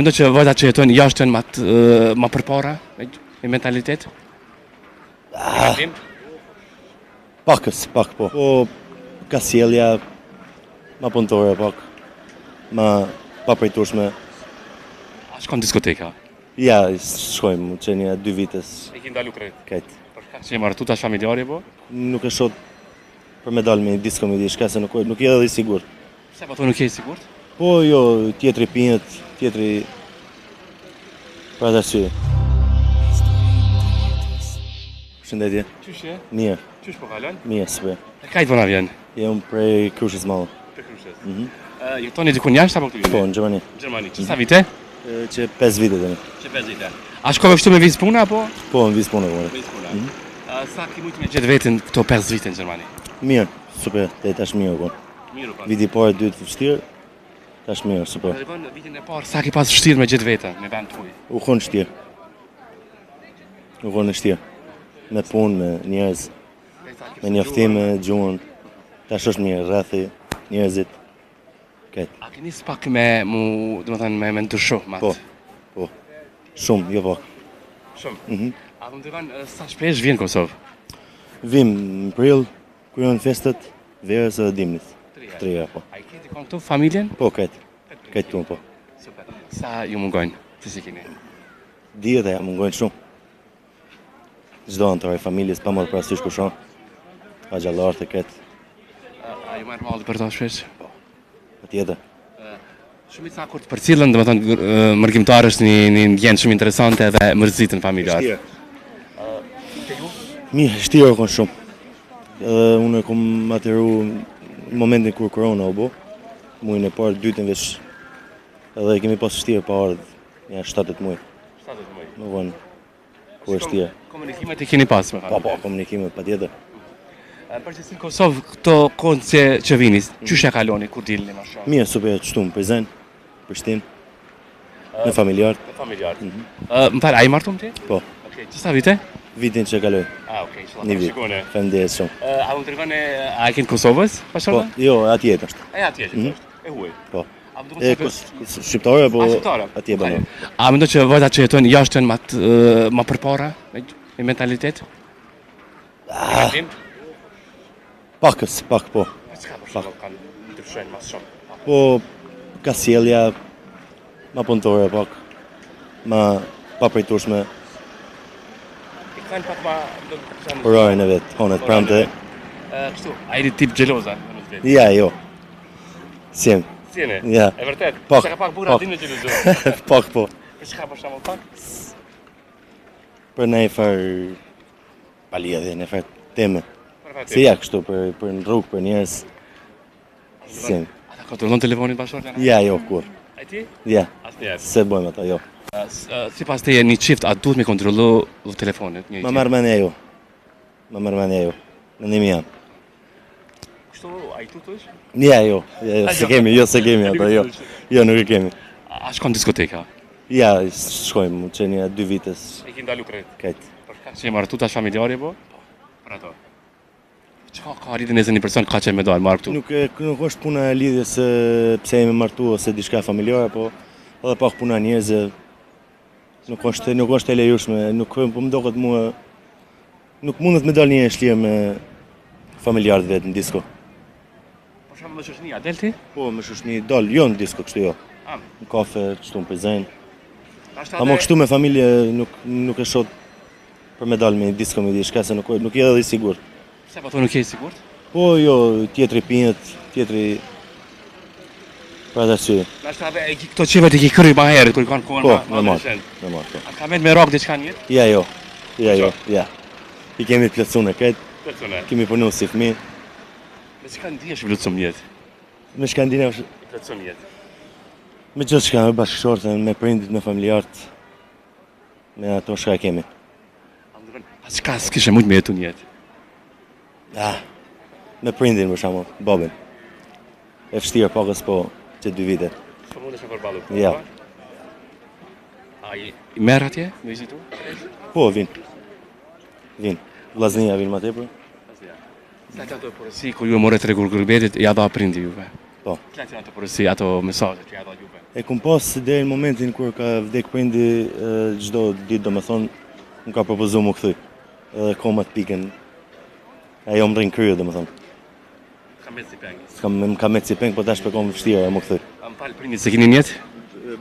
Mendoj që vajzat që jetojnë jashtë janë më përpara me mentalitet? Pak po. Po ka sjellja ma punëtore pak, ma paprejtueshme. A shkon diskoteka? Ja, shkojmë, që një 2 vites E ki ndalu krejt. këtë. Për ka që e martu tash familjari po? Nuk e shoh për me dalë me një disko me di shka se nuk je edhe i sigurt. Pse po nuk je i sigurt? Po jo, tjetri pinët, tjetri për atë arsye. Shëndetje. Qysh je? Mirë, Qysh po kalon? mirë s'pe. E kajt vona vjen? Jam prej Krushës Madhe. Të kryshes. Mhm. Jetoni dikun jashtë apo këtu jeni? Po, në Gjermani. Gjermani. Që sa vite? Që 5 vite tani. Që 5 vite. A shkove kështu me vizë puna apo? Po, në vizë punë e Vizë puna. Sa ki mujtë me gjetë vetin këto 5 vite në Gjermani? Mirë, super, tash mirë po. Miru pa. Viti i parë, dytë vështirë, tash mirë, super. Rikon vitin e parë, sa ki pas vështirë me gjetë vetën, me vend tuaj? U konë shtirë. U konë shtirë. Me punë, me njerëz, me njoftim, me gjuhën. Tash është mirë, rrethi, njerëzit. Këtë. A keni pak me mu, do të thënë me ndryshu, mat? Po. Shumë, jo pak. Shumë. A më të kanë sa shpesh vjen në Kosovë? Vim në prill, kur janë festat, verës edhe dimnit. 3 herë, po. A i keni këtu familjen? Po, këtë. Këtë tunë, po. Super. Sa ju mungojnë? Që si keni? Dijet e mungojnë shumë. Çdo antar i familjes pa marrë parasysh kush janë. Ka gjallarë të këtë. A ju marrë malli për ta shpesh? Patjetër. Shumica kur të përcillen, domethënë mërgimtarë është një ndjenjë shumë interesante dhe mërzitën familjar. Mirë, shtirë konë shumë. Edhe unë e kom materu në momentin kur korona u bo, mujën e parë, dytën veç, edhe kemi pas shtirë pa ardhë, një 7-8 muaj. 7 muaj. Nuk vonë, ku është shtirë. Komunikimet i keni pas me familjen? Po, komunikimet, patjetër. Përgjithësi në Kosovë këto kohët që vini, çysh e kaloni kur dilni më shumë? Mirë, super, qëtu më Prizren, Prishtinë, me familjarët. Me familjarët. Më falë, a i martum ti? Po, Okej, që sa vite? vitin që kaloj, Okej, një vit, shikone. faleminderit shumë. A më tregoni, a e keni Kosovës? Po, jo, atje është. E atje që është. E huaj. Po. A më E, shqiptare, po, shqiptare? atje banon. A mendoj që vajzat që jetojnë jashtë janë më përpara me mentalitet? Pak po. Çka po shumë kanë ndryshojnë më shumë. Po, ka sjellja ma punëtore pak, ma paprejtueshme, I kanë pak ma orarin e vetë, honet pramte. kështu, a jeni tip xheloza, më thënë. Ja, jo. Sjem, Si jeni? ja, E vërtet? Pak, Sa ka pak burra pak. dinë xhelozo. pak po. Për çka për shembull pak? Për ne farë palidhje, ne farë teme. Për vetë. Si ja kështu, për në rrugë, për njerëz. Sjem. Ata kontrollon telefonin bashkë? Ja, jo, kur. E ti? Ja, Asnjëherë. se bojmë ata, jo. Sipas teje një çift a duhet me kontrollu telefonin një? Ma marrë mendja jo. Ma marrë mendja jo. Mendimi jam. Kështu ai tutush? Ja, jo, se kemi ata, jo. Jo, nuk e kemi. A shkon diskoteka? Ja, shkojmë, që një 2 vites E ki ndalu krejt. këtë. Për ka që e martu tash familjari po? Për ato. Çka ka rritën e një person ka që me dalë marrë këtu? Nuk është puna e lidhjes se pse jemi martu ose diçka familjare, po edhe pak puna njerëzve. Nuk është e lejushme, nuk po më duket mua nuk mundet me dalë një shlirë me familjarët vetë në disko. Për shembull me shoqënia, del ti? Po, me shoqëni dal, jo në disko, kështu jo. Në kafe, kështu në Prizren. Ama kështu me familje nuk e shoh për me dalë me një disko me diçka se nuk je edhe i sigurt. Pse po thonë nuk je i sigurt? Po, jo, tjetri pinët, tjetri për atë arsye. Nashta këto çivet i ki kërri më herët kur kanë kohën Po, më normal. adoleshent. Normal, po. A ka vend me rock diçka në jetë? Ja, jo. Ja. I kemi të plotësuar këtë, Persone. kemi punu si fëmijë. Me çka ndihesh vlutsom në jetë? Me Skandinavë, Plotëson në jetë. me gjithë shka, me bashkëshortën, me prindit, me familjarët, me ato shka kemi. A çka s'kishe mujt me jetu në jetë? Me prindin, për shembull, babin. E vështirë pakës po, që 2 vite. Po mundesh me përballu. Ja. A i merr atje me vizitu? Po, vin. Vllaznia vin më tepër. Sa ato porosi kur ju morët rregull gërbetit, ja dha prindi juve. Po. Çfarë ato porosi, ato mesazhe që ja dha juve? E kum pas deri në momentin kur ka vdek prindi, çdo ditë domethënë më ka propozuar më kthy. Edhe koma të pikën. Ajo më rrin krye domethënë. Ka me si peng. Më ka met si peng, po tash pekon vështirë më kthy. Am fal prindit se keni njet?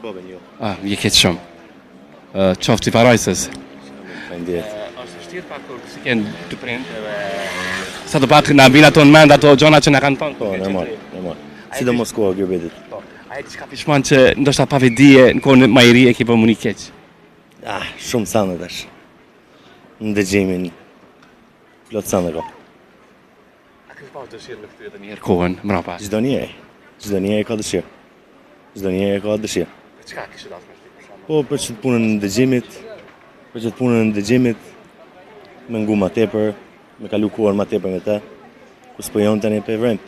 Babën jo. Ah, je keq shumë. Qoftë i farajsës. Faleminderit. Është vështirë pak kur si kanë të prind edhe sa të pak na vin ato në mend ato gjona që na kanë thonë. Po, normal, normal. Sidomos koha Gjerbetit. Po. Ai diçka pishman që ndoshta pa vedije në kohën më e ri e ke bëmë një keq. Shumë sanë tash. Në dëgjimin plot sanë ka. A ke pas dëshirë me këtë edhe një herë kohën mbrapa? Çdo njeri ka dëshirë. Çdo njeri ka dëshirë. Çka kishte dashur ti për shkak? Po për ç't punën në dëgjimit, me ngu ma tepër, me kalu kohën ma tepër me ta, ku s'po jon tani pe vrem.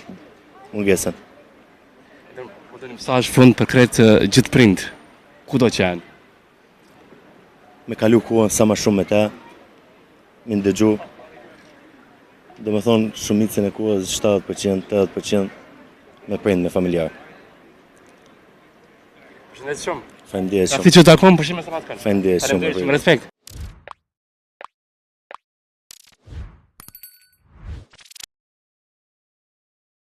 Mungesën. Po të një mesazh fund për kretë gjithë prind. Kudo që janë. Me kalu kohën sa ma shumë me ta, me ndëgju. Do me thonë shumicën e kohës 70%, 80% me prind, me familjar. Përshëndet shumë. Faleminderit Aty shumë. që takon përshime sa pas kanë. Faleminderit shumë. Faleminderit shumë, respekt.